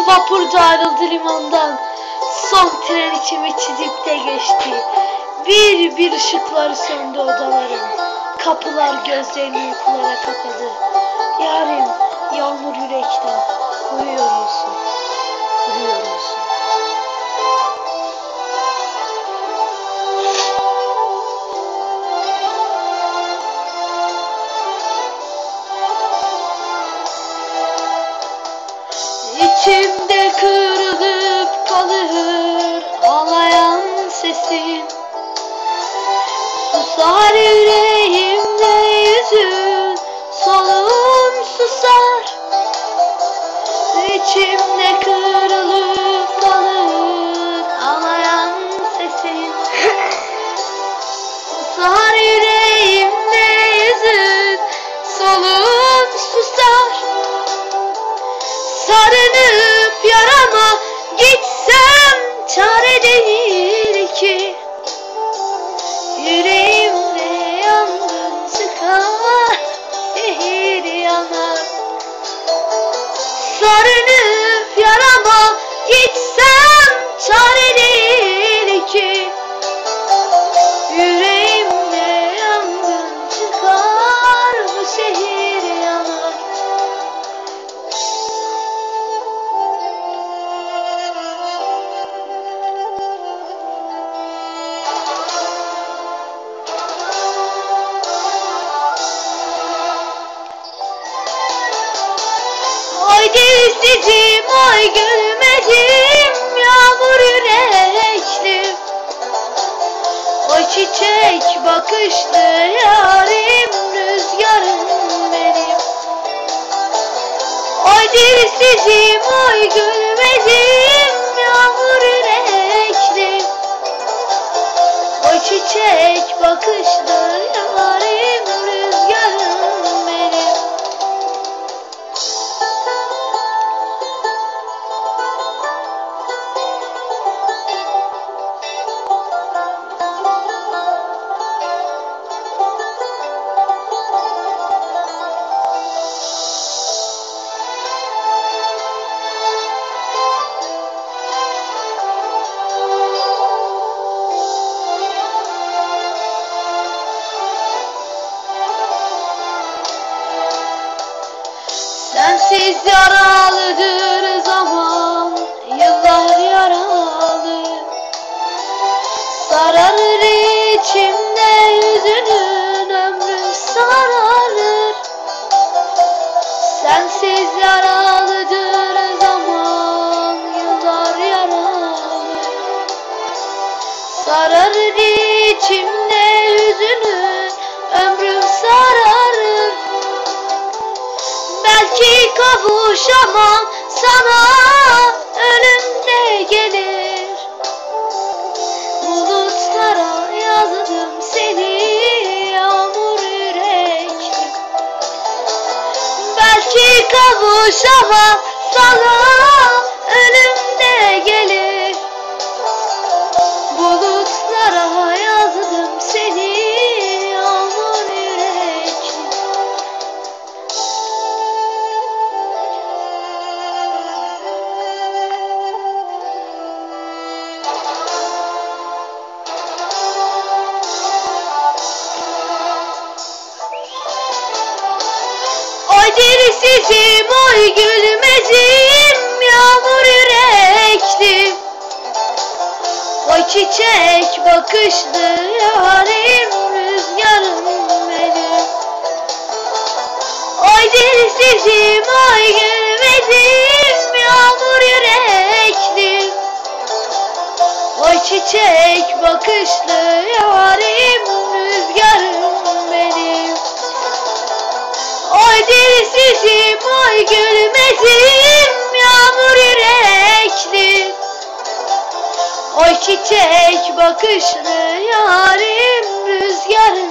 Vapur da ayrıldı limandan. Son tren içimi çizip de geçti. Bir bir ışıkları söndü odaların. Kapılar gözlerini uykulara kapadı. Yarim, yağmur yüreklim. Uyuyor musun? Uyuyor musun? İçimde kırılıp kalır ağlayan sesin. Susar yüreğimde yüzün, soluğun susar. İçimde kırılıp kalır ağlayan sesin. Susar yüreğimde yüzün, soluğun susar. Sarınıp yarama gitsem çare değil ki. Yüreğimde yangın çıkar, zehir yanar. Sarınıp yarama gitsem çare değil ki. Yüreğimde yangın çıkar, bu şehir yanar. Ay dilsizim, ay gülmezim, yağmur yüreklim. Ay çiçek bakışlı yarim, rüzgarım benim. Ay dilsizim, ay gülmezim, yağmur yüreklim. Ay çiçek bakışlı yarim, rüzgarım benim. Sensiz yaralıdır zaman, yıllar yaralı. Sararır içimde yüzünün, ömrüm sararır. Sensiz yaralıdır zaman, yıllar yaralı. Sararır içimde yüzünün, ömrüm sararır. Belki kavuşamam sana, ölüm de gelir. Bulutlara yazdım seni, yağmur yüreklim. Belki kavuşamam sana, ölüm de gelir. Bulutlara yazdım seni, yağmur yüreklim. Ay dilsizim, ay gülmezim, yağmur yüreklim. Ay çiçek bakışlı yarim, rüzgarım benim. Ay dilsizim, ay gülmezim, yağmur yüreklim. Ay çiçek bakışlı yarim, rüzgarım benim. Ay dilsizim, ay gülmezim, yağmur yüreklim. Ay çiçek bakışlı yarim, rüzgarım